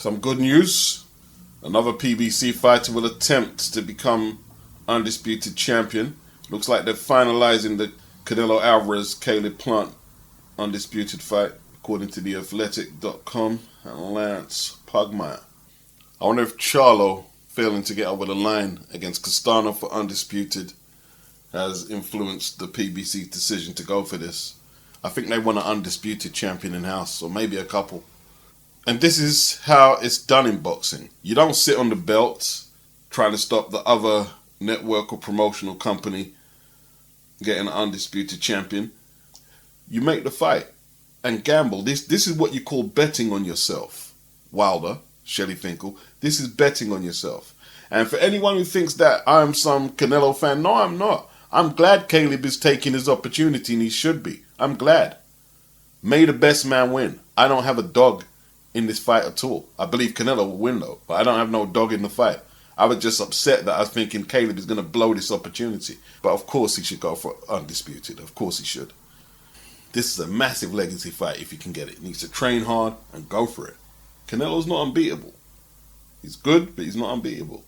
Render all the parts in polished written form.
Some good news. Another PBC fighter will attempt to become undisputed champion. Looks like they're finalizing the Canelo Alvarez-Caleb Plant undisputed fight, according to theathletic.com and Lance Pugmire. I wonder if Charlo failing to get over the line against Castano for undisputed has influenced the PBC decision to go for this. I think they want an undisputed champion in-house, or maybe a couple. And this is how it's done in boxing. You don't sit on the belt trying to stop the other network or promotional company getting an undisputed champion. You make the fight and gamble. This is what you call betting on yourself. Wilder, Shelley Finkel, this is betting on yourself. And for anyone who thinks that I'm some Canelo fan, no, I'm not. I'm glad Caleb is taking his opportunity, and he should be. I'm glad. May the best man win. I don't have a dog in this fight at all. I believe Canelo will win though, but I don't have no dog in the fight. I was just upset that I was thinking Caleb is going to blow this opportunity. But of course he should go for undisputed. Of course he should. This is a massive legacy fight if he can get it. He needs to train hard and go for it. Canelo's not unbeatable. He's good, but he's not unbeatable.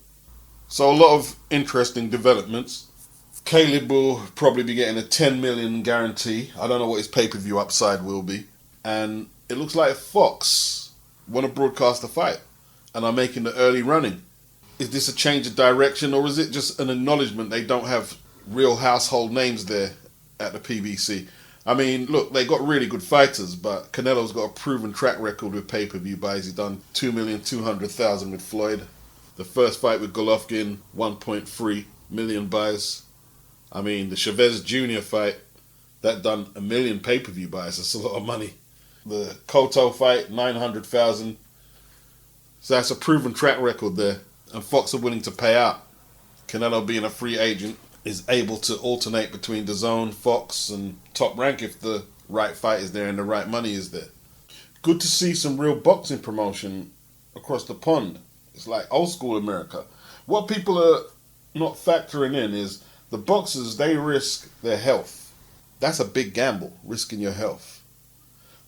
So a lot of interesting developments. Caleb will probably be getting a 10 million guarantee. I don't know what his pay-per-view upside will be. And it looks like Fox want to broadcast the fight and are making the early running. Is this a change of direction, or is it just an acknowledgement they don't have real household names there at the PBC? I mean, look, they got really good fighters, but Canelo's got a proven track record with pay-per-view buys. He's done 2,200,000 with Floyd. The first fight with Golovkin, 1.3 million buys. I mean, the Chavez Jr. fight, that done 1 million pay-per-view buys. That's a lot of money. The Cotto fight, 900,000. So that's a proven track record there. And Fox are willing to pay out. Canelo, being a free agent, is able to alternate between DAZN, Fox, and Top Rank if the right fight is there and the right money is there. Good to see some real boxing promotion across the pond. It's like old school America. What people are not factoring in is the boxers, they risk their health. That's a big gamble, risking your health.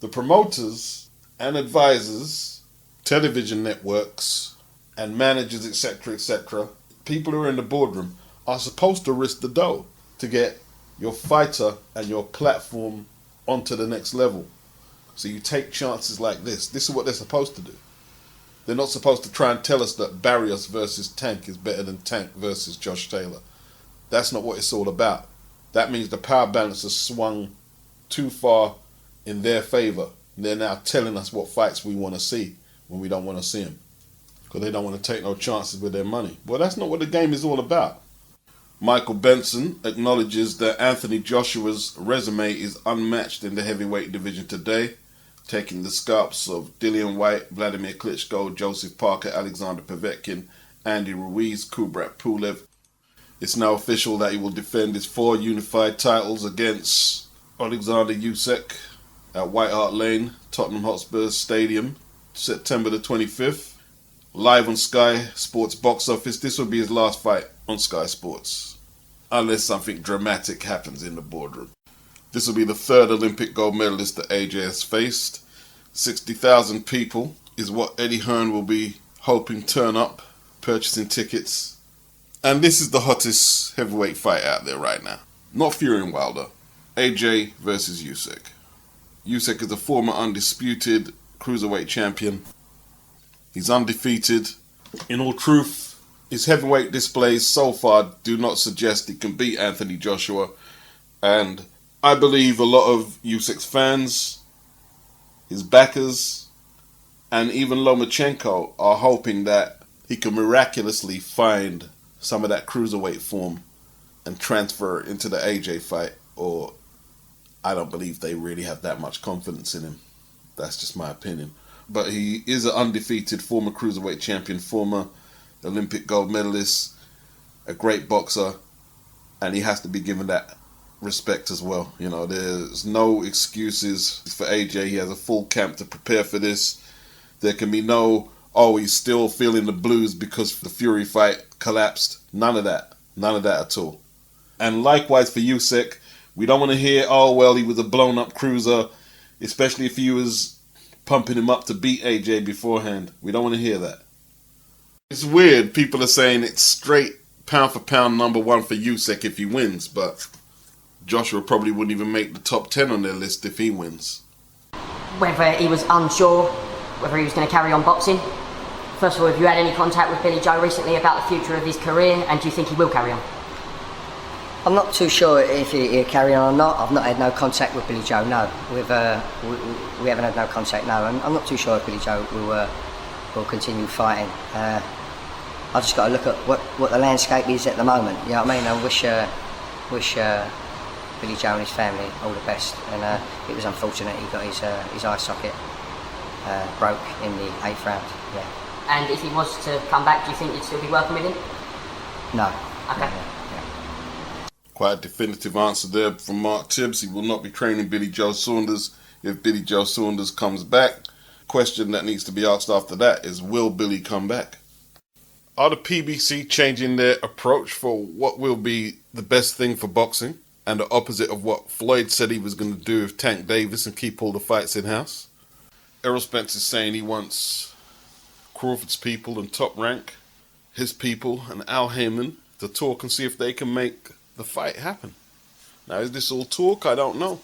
The promoters and advisors, television networks, and managers, etc., people who are in the boardroom are supposed to risk the dough to get your fighter and your platform onto the next level. So you take chances like this. This is what they're supposed to do. They're not supposed to try and tell us that Barrios versus Tank is better than Tank versus Josh Taylor. That's not what it's all about. That means the power balance has swung too far in their favor. They're now telling us what fights we want to see when we don't want to see them, because they don't want to take no chances with their money. Well, that's not what the game is all about. Michael Benson acknowledges that Anthony Joshua's resume is unmatched in the heavyweight division today, taking the scalps of Dillian White, Vladimir Klitschko, Joseph Parker, Alexander Povetkin, Andy Ruiz, Kubrat Pulev. It's now official that he will defend his 4 unified titles against Alexander USYK at White Hart Lane, Tottenham Hotspur Stadium, September the 25th. Live on Sky Sports box office. This will be his last fight on Sky Sports, unless something dramatic happens in the boardroom. This will be the 3rd Olympic gold medalist that AJ has faced. 60,000 people is what Eddie Hearn will be hoping turn up, purchasing tickets. And this is the hottest heavyweight fight out there right now. Not Fury and Wilder. AJ versus USYK. USYK is a former undisputed cruiserweight champion. He's undefeated. In all truth, his heavyweight displays so far do not suggest he can beat Anthony Joshua. And I believe a lot of USYK's fans, his backers, and even Lomachenko are hoping that he can miraculously find some of that cruiserweight form and transfer it into the AJ fight, or I don't believe they really have that much confidence in him. That's just my opinion. But he is an undefeated former cruiserweight champion, former Olympic gold medalist, a great boxer, and he has to be given that respect as well. You know, there's no excuses for AJ. He has a full camp to prepare for this. There can be no, oh, he's still feeling the blues because the Fury fight collapsed. None of that. None of that at all. And likewise for USYK, we don't want to hear, oh, well, he was a blown-up cruiser, especially if he was pumping him up to beat AJ beforehand. We don't want to hear that. It's weird. People are saying it's straight pound for pound #1 for USYK if he wins, but Joshua probably wouldn't even make the top 10 on their list if he wins. Whether he was unsure whether he was going to carry on boxing. First of all, have you had any contact with Billy Joe recently about the future of his career, and do you think he will carry on? I'm not too sure if he'll carry on or not. I've not had no contact with Billy Joe, no. We haven't had no contact, no. I'm not too sure if Billy Joe will continue fighting. I've just got to look at what the landscape is at the moment, you know what I mean? I wish Billy Joe and his family all the best, and it was unfortunate he got his eye socket broke in the 8th round, yeah. And if he was to come back, do you think you'd still be working with him? No. Okay. No. Quite a definitive answer there from Mark TIBBS. He will not be training Billy Joe Saunders if Billy Joe Saunders comes back. Question that needs to be asked after that is, will Billy come back? Are the PBC changing their approach for what will be the best thing for boxing, and the opposite of what Floyd said he was going to do with Tank Davis and keep all the fights in-house? Errol Spence is saying he wants Crawford's people and Top Rank, his people and Al Heyman to talk and see if they can make the fight happen. Now, is this all talk? I don't know.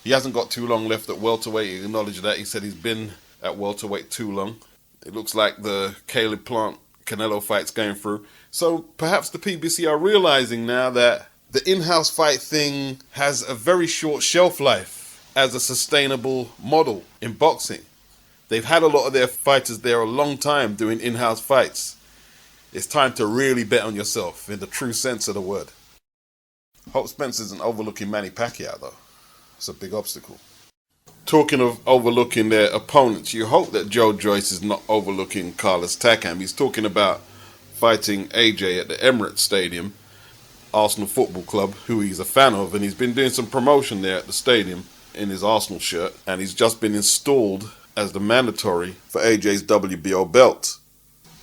He hasn't got too long left at welterweight. He acknowledged that. He said he's been at welterweight too long. It looks like the Caleb Plant CANELO fight's going through. So perhaps the PBC are realizing now that the in-house fight thing has a very short shelf life as a sustainable model in boxing. They've had a lot of their fighters there a long time doing in-house fights. It's time to really bet on yourself in the true sense of the word. Hope Spence isn't overlooking Manny Pacquiao though. It's a big obstacle. Talking of overlooking their opponents, you hope that Joe Joyce is not overlooking Carlos Takam. He's talking about fighting AJ at the Emirates Stadium, Arsenal Football Club, who he's a fan of, and he's been doing some promotion there at the stadium in his Arsenal shirt, and he's just been installed as the mandatory for AJ's WBO belt.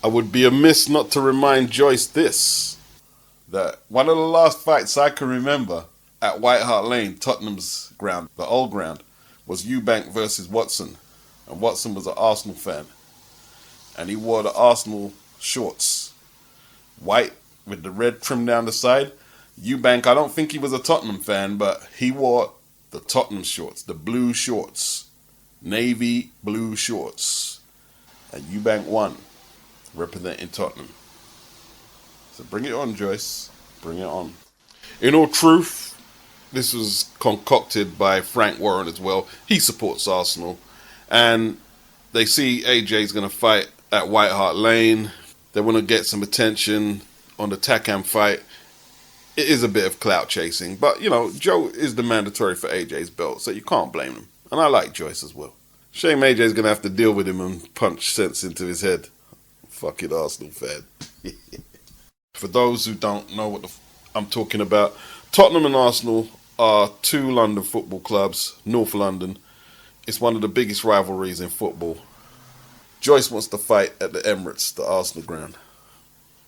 I would be amiss not to remind Joyce this, that one of the last fights I can remember at White Hart Lane, Tottenham's ground, the old ground, was Eubank versus Watson. And Watson was an Arsenal fan. And he wore the Arsenal shorts. White with the red trim down the side. Eubank, I don't think he was a Tottenham fan, but he wore the Tottenham shorts, the blue shorts. Navy blue shorts. And Eubank won, representing Tottenham. So bring it on, Joyce. Bring it on. In all truth, this was concocted by Frank Warren as well. He supports Arsenal. And they see AJ's going to fight at White Hart Lane. They want to get some attention on the Takam fight. It is a bit of clout chasing. But, you know, Joe is the mandatory for AJ's belt, so you can't blame him. And I like Joyce as well. Shame AJ's going to have to deal with him and punch sense into his head. Fucking Arsenal fan. For those who don't know what I'm talking about, Tottenham and Arsenal are two London football clubs, North London. It's one of the biggest rivalries in football. Joyce wants to fight at the Emirates, the Arsenal ground.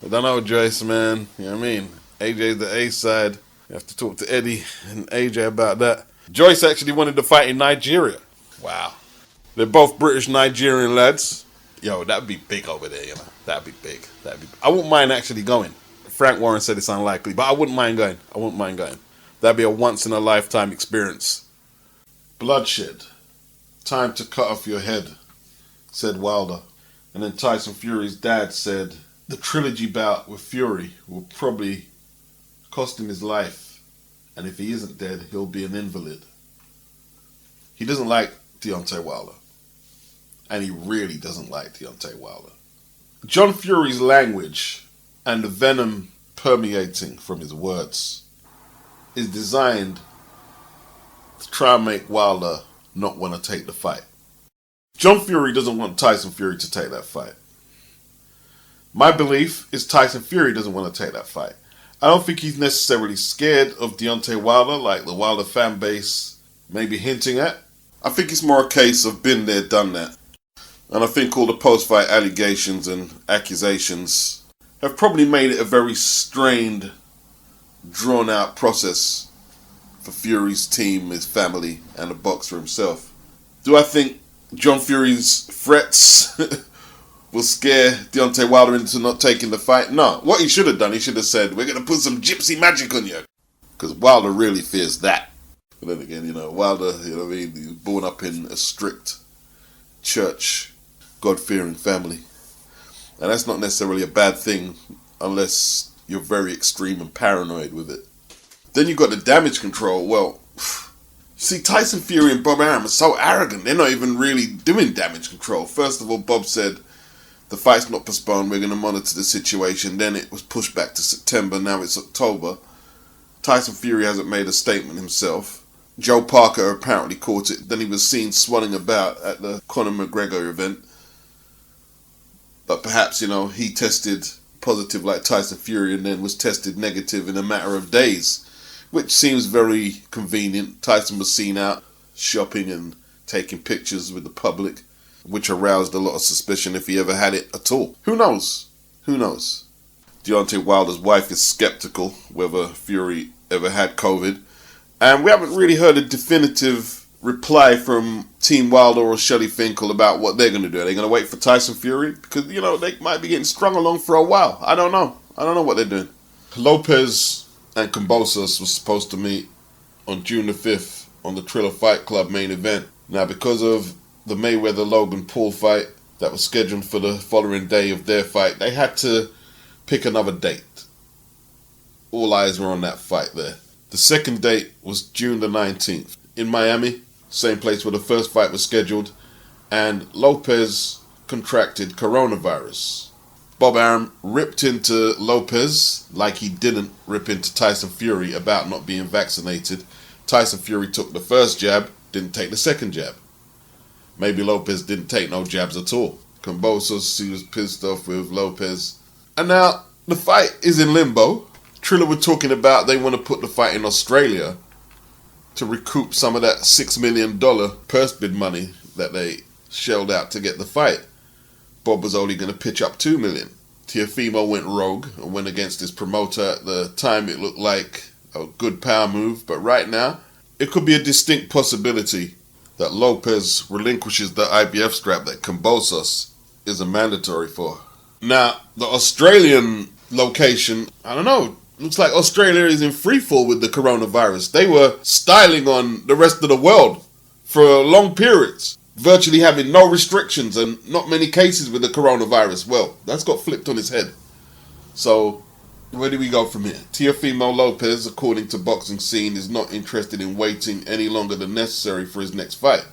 I don't know, Joyce, man. You know what I mean? AJ's the A side. You have to talk to Eddie and AJ about that. Joyce actually wanted to fight in Nigeria. Wow. They're both British Nigerian lads. Yo, that'd be big over there, you know. That'd be big. I wouldn't mind actually going. Frank Warren said it's unlikely, but I wouldn't mind going. That'd be a once-in-a-lifetime experience. Bloodshed. Time to cut off your head, said Wilder. And then Tyson Fury's dad said the trilogy bout with Fury will probably cost him his life. And if he isn't dead, he'll be an invalid. He doesn't like Deontay Wilder. And he really doesn't like Deontay Wilder. John Fury's language and the venom permeating from his words is designed to try and make Wilder not want to take the fight. John Fury doesn't want Tyson Fury to take that fight. My belief is Tyson Fury doesn't want to take that fight. I don't think he's necessarily scared of Deontay Wilder like the Wilder fan base may be hinting at. I think it's more a case of been there, done that. And I think all the post-fight allegations and accusations have probably made it a very strained, drawn-out process for Fury's team, his family, and the boxer himself. Do I think John Fury's threats will scare Deontay Wilder into not taking the fight. No, what he should have done, he should have said, we're going to put some gypsy magic on you. Because Wilder really fears that. But then again, you know, Wilder, you know what I mean, he was born up in a strict church, God-fearing family. And that's not necessarily a bad thing unless you're very extreme and paranoid with it. Then you've got the damage control. Well, see, Tyson Fury and Bob Arum are so arrogant. They're not even really doing damage control. First of all, Bob said, the fight's not postponed. We're going to monitor the situation. Then it was pushed back to September. Now it's October. Tyson Fury hasn't made a statement himself. Joe Parker apparently caught it. Then he was seen swanning about at the Conor McGregor event. But perhaps, you know, he tested positive like Tyson Fury and then was tested negative in a matter of days, which seems very convenient. Tyson was seen out shopping and taking pictures with the public, which aroused a lot of suspicion if he ever had it at all. Who knows? Who knows? Deontay Wilder's wife is skeptical whether Fury ever had COVID. And we haven't really heard a definitive reply from Team Wilder or Shelley Finkel about what they're going to do. Are they going to wait for Tyson Fury? Because, you know, they might be getting strung along for a while. I don't know. I don't know what they're doing. Lopez and Kambosos were supposed to meet on June the 5th on the Triller Fight Club main event. Now, because of the Mayweather-Logan Paul fight that was scheduled for the following day of their fight, they had to pick another date. All eyes were on that fight there. The second date was June the 19th in Miami, same place where the first fight was scheduled, and Lopez contracted coronavirus. Bob Arum ripped into Lopez like he didn't rip into Tyson Fury about not being vaccinated. Tyson Fury took the first jab, didn't take the second jab. Maybe Lopez didn't take no jabs at all. Kambosos, he was pissed off with Lopez. And now the fight is in limbo. Triller were talking about they want to put the fight in Australia to recoup some of that $6 million purse bid money that they shelled out to get the fight. Bob was only going to pitch up $2 million. TEOFIMO went rogue and went against his promoter. At the time it looked like a good power move, but right now it could be a distinct possibility that Lopez relinquishes the IBF strap that Kambosos is a mandatory for. Now, the Australian location, I don't know, looks like Australia is in freefall with the coronavirus. They were styling on the rest of the world for long periods, virtually having no restrictions and not many cases with the coronavirus. Well, that's got flipped on its head. So, where do we go from here? Teofimo Lopez, according to Boxing Scene, is not interested in waiting any longer than necessary for his next fight.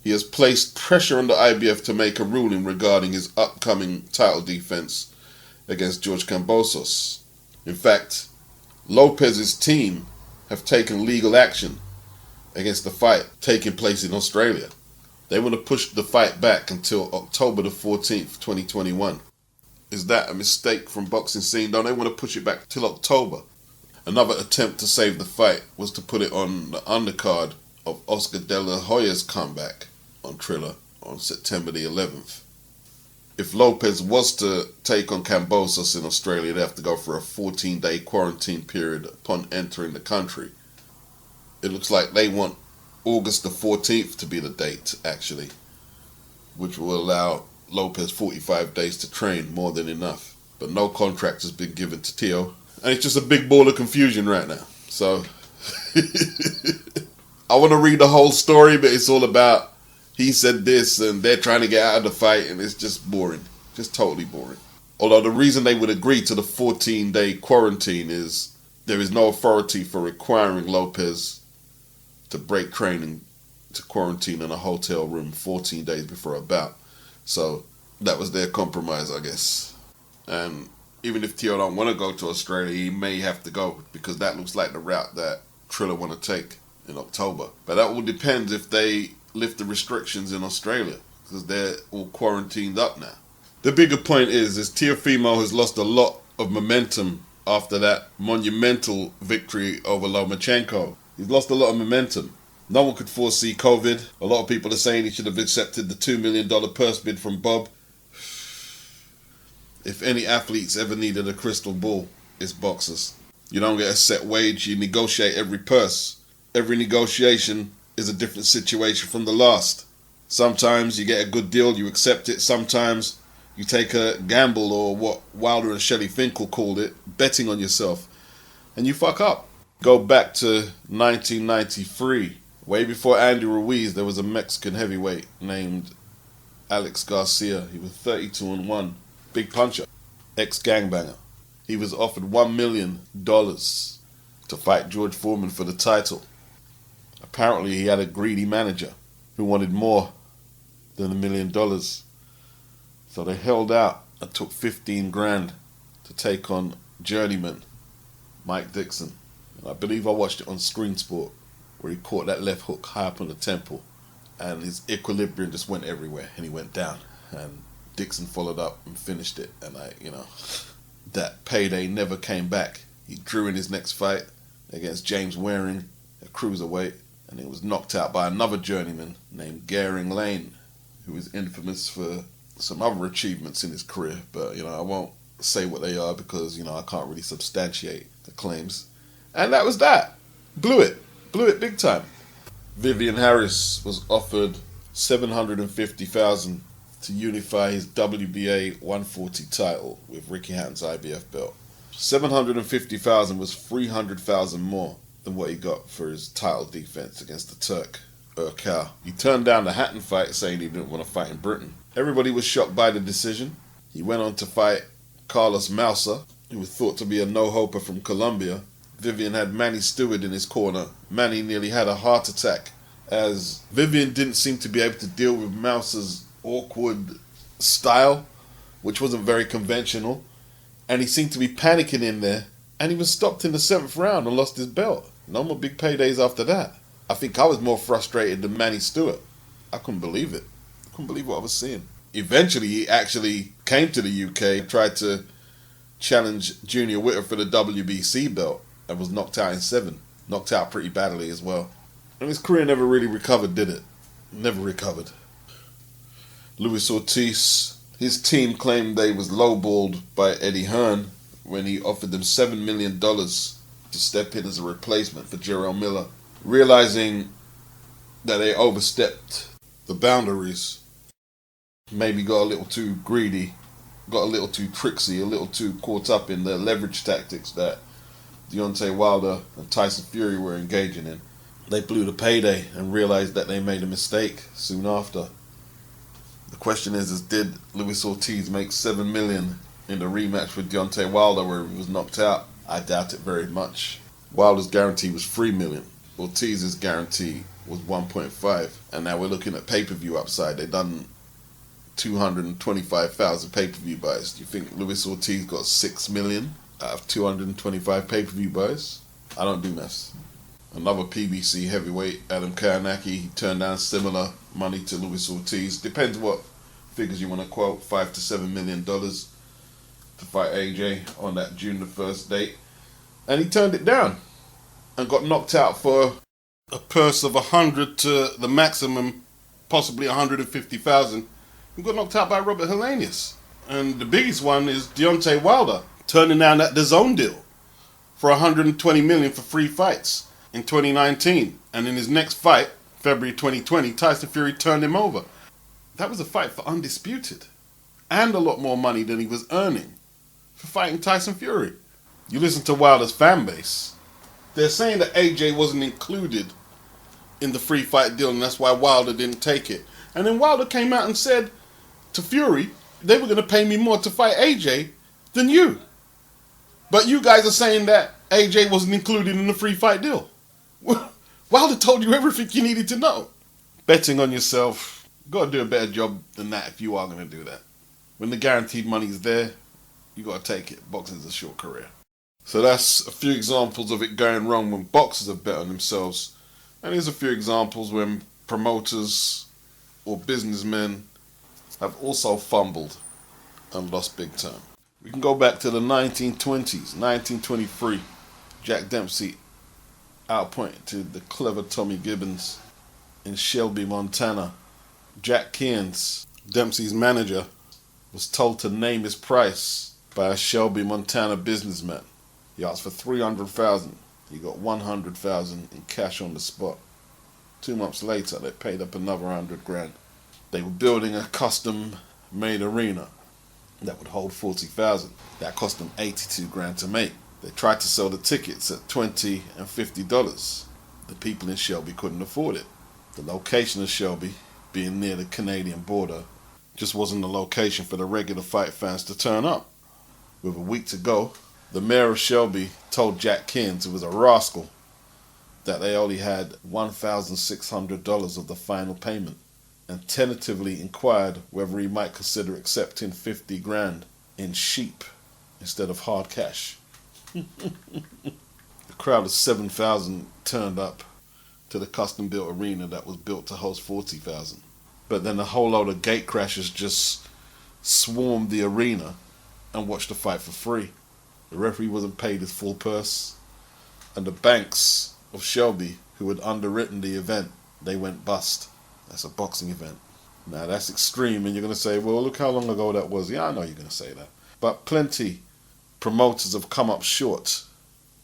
He has placed pressure on the IBF to make a ruling regarding his upcoming title defense against George Kambosos. In fact, Lopez's team have taken legal action against the fight taking place in Australia. They want to push the fight back until October the 14th, 2021. Is that a mistake from Boxing Scene? Don't they want to push it back till October? Another attempt to save the fight was to put it on the undercard of Oscar De La Hoya's comeback on Triller on September the 11th. If Lopez was to take on Kambosos in Australia, they'd have to go for a 14-day quarantine period upon entering the country. It looks like they want August the 14th to be the date, actually, which will allow Lopez 45 days to train, more than enough. But no contract has been given to Teo, and it's just a big ball of confusion right now. So, I want to read the whole story, but it's all about he said this and they're trying to get out of the fight, and it's just boring. Just totally boring. Although the reason they would agree to the 14-day quarantine is there is no authority for requiring Lopez to break training to quarantine in a hotel room 14 days before a bout. So that was their compromise, I guess. And even if Teo don't want to go to Australia, he may have to go, because that looks like the route that Triller want to take in October. But that will depend if they lift the restrictions in Australia, because they're all quarantined up now. The bigger point is Teofimo has lost a lot of momentum after that monumental victory over Lomachenko. He's lost a lot of momentum. No one could foresee COVID. A lot of people are saying he should have accepted the $2 million purse bid from Bob. If any athletes ever needed a crystal ball, it's boxers. You don't get a set wage, you negotiate every purse. Every negotiation is a different situation from the last. Sometimes you get a good deal, you accept it. Sometimes you take a gamble, or what Wilder and Shelley Finkel called it, betting on yourself, and you fuck up. Go back to 1993. Way before Andy Ruiz, there was a Mexican heavyweight named Alex Garcia. He was 32-1. Big puncher. Ex-gangbanger. He was offered $1 million to fight George Foreman for the title. Apparently he had a greedy manager who wanted more than $1 million. So they held out and took 15 grand to take on journeyman Mike Dixon. And I believe I watched it on Screen Sport, where he caught that left hook high up on the temple, and his equilibrium just went everywhere, and he went down. And Dixon followed up and finished it. And that payday never came back. He drew in his next fight against James Waring, a cruiserweight, and he was knocked out by another journeyman named Garing Lane, who is infamous for some other achievements in his career. But, I won't say what they are because, I can't really substantiate the claims. And that was that. Blew it big time. Vivian Harris was offered $750,000 to unify his WBA 140 title with Ricky Hatton's IBF belt. $750,000 was $300,000 more than what he got for his title defense against the Turk, Urkel. He turned down the Hatton fight, saying he didn't want to fight in Britain. Everybody was shocked by the decision. He went on to fight Carlos Mausa, who was thought to be a no-hoper from Colombia. Vivian had Manny Stewart in his corner. Manny nearly had a heart attack, as Vivian didn't seem to be able to deal with Mausa's awkward style, which wasn't very conventional, and he seemed to be panicking in there, and he was stopped in the 7th round and lost his belt. No more big paydays after that. I think I was more frustrated than Manny Stewart. I couldn't believe it. I couldn't believe what I was seeing. Eventually, he actually came to the UK, tried to challenge Junior Witter for the WBC belt, and was knocked out in 7. Knocked out pretty badly as well. And his career never really recovered, did it? Never recovered. Luis Ortiz, his team claimed they was lowballed by Eddie Hearn when he offered them $7 million to step in as a replacement for Jarrell Miller. Realizing that they overstepped the boundaries, maybe got a little too greedy, got a little too tricksy, a little too caught up in the leverage tactics that Deontay Wilder and Tyson Fury were engaging in. They blew the payday and realized that they made a mistake soon after. The question is did Luis Ortiz make $7 million in the rematch with Deontay Wilder where he was knocked out? I doubt it very much. Wilder's guarantee was $3 million. Ortiz's guarantee was 1.5. And now we're looking at pay-per-view upside. They done 225,000 pay-per-view buys. Do you think Luis Ortiz got $6 million out of 225 pay-per-view buys? I don't do maths. Another PBC heavyweight, Adam Kownacki, he turned down similar money to Luis Ortiz. Depends what figures you want to quote, $5 to $7 million to fight AJ on that June the 1st date. And he turned it down and got knocked out for a purse of 100 to the maximum, possibly 150,000. He got knocked out by Robert Helenius. And the biggest one is Deontay Wilder turning down that DAZN deal for $120 million for 3 fights in 2019. And in his next fight, February 2020, Tyson Fury turned him over. That was a fight for Undisputed, and a lot more money than he was earning for fighting Tyson Fury. You listen to Wilder's fan base, they're saying that AJ wasn't included in the free fight deal, and that's why Wilder didn't take it. And then Wilder came out and said to Fury, they were going to pay me more to fight AJ than you. But you guys are saying that AJ wasn't included in the free fight deal. Wilder told you everything you needed to know. Betting on yourself, you got to do a better job than that if you are going to do that. When the guaranteed money is there, you got to take it. Boxing's a short career. So that's a few examples of it going wrong when boxers have bet on themselves. And here's a few examples when promoters or businessmen have also fumbled and lost big time. We can go back to the 1920s, 1923. Jack Dempsey outpointed the clever Tommy Gibbons in Shelby, Montana. Jack Kearns, Dempsey's manager, was told to name his price by a Shelby, Montana businessman. He asked for $300,000. He got $100,000 in cash on the spot. 2 months later, they paid up another $100,000. They were building a custom-made arena that would hold 40,000. That cost them 82 grand to make. They tried to sell the tickets at $20 and $50. The people in Shelby couldn't afford it. The location of Shelby, being near the Canadian border, just wasn't the location for the regular fight fans to turn up. With a week to go, the mayor of Shelby told Jack Kins, who was a rascal, that they only had $1,600 of the final payment, and tentatively inquired whether he might consider accepting 50 grand in sheep instead of hard cash. A crowd of 7,000 turned up to the custom-built arena that was built to host 40,000. But then a whole load of gate crashers just swarmed the arena and watched the fight for free. The referee wasn't paid his full purse, and the banks of Shelby, who had underwritten the event, they went bust. That's a boxing event. Now that's extreme, and you're going to say, well, look how long ago that was. Yeah, I know you're going to say that. But plenty promoters have come up short.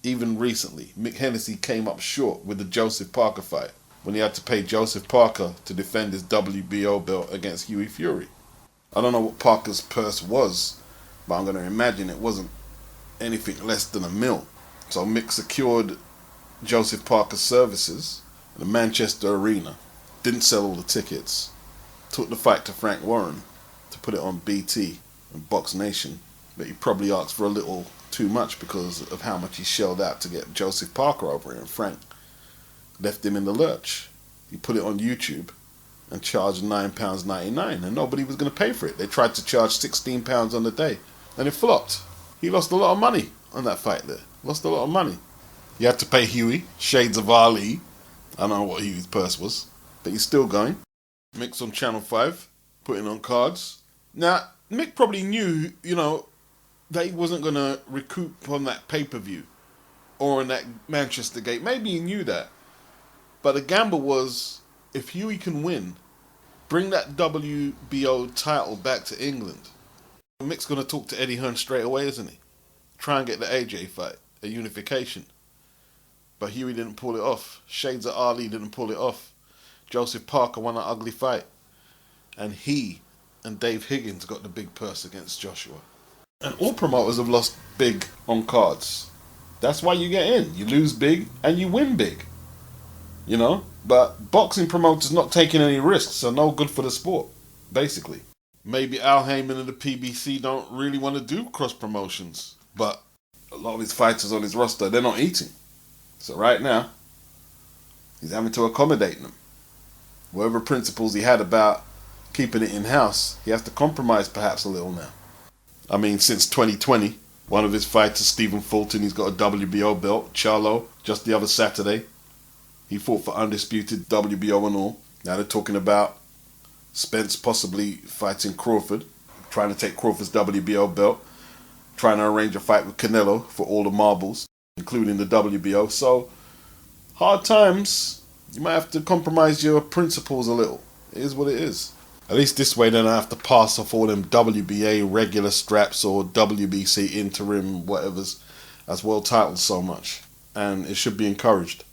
Even recently, Mick Hennessy came up short with the Joseph Parker fight, when he had to pay Joseph Parker to defend his WBO belt against Hughie Fury. I don't know what Parker's purse was, but I'm going to imagine it wasn't anything less than $1 million. So Mick secured Joseph Parker's services in the Manchester Arena, didn't sell all the tickets, took the fight to Frank Warren to put it on BT and Box Nation, but he probably asked for a little too much because of how much he shelled out to get Joseph Parker over here, and Frank left him in the lurch. He put it on YouTube and charged £9.99, and nobody was going to pay for it. They tried to charge £16 on the day, and it flopped. He lost a lot of money on that fight there. Lost a lot of money. You had to pay Hughie, Shades of Ali. I don't know what Hughie's purse was, but he's still going. Mick's on Channel 5, putting on cards. Now, Mick probably knew, that he wasn't going to recoup on that pay-per-view or on that Manchester gate. Maybe he knew that. But the gamble was, if Hughie can win, bring that WBO title back to England. Mick's going to talk to Eddie Hearn straight away, isn't he? Try and get the AJ fight, a unification. But Hughie didn't pull it off. Shades of Ali didn't pull it off. Joseph Parker won an ugly fight. And he and Dave Higgins got the big purse against Joshua. And all promoters have lost big on cards. That's why you get in. You lose big and you win big. But boxing promoters not taking any risks are no good for the sport, basically. Maybe Al Heyman and the PBC don't really want to do cross promotions, but a lot of his fighters on his roster, they're not eating. So right now, he's having to accommodate them. Whatever principles he had about keeping it in-house, he has to compromise perhaps a little now. I mean, since 2020, one of his fighters, Stephen Fulton, he's got a WBO belt. Charlo, just the other Saturday, he fought for undisputed WBO and all. Now they're talking about Spence possibly fighting Crawford, trying to take Crawford's WBO belt, trying to arrange a fight with Canelo for all the marbles, including the WBO. So, hard times, you might have to compromise your principles a little. It is what it is. At least this way they don't have to pass off all them WBA regular straps or WBC interim whatever's as world titles so much. And it should be encouraged.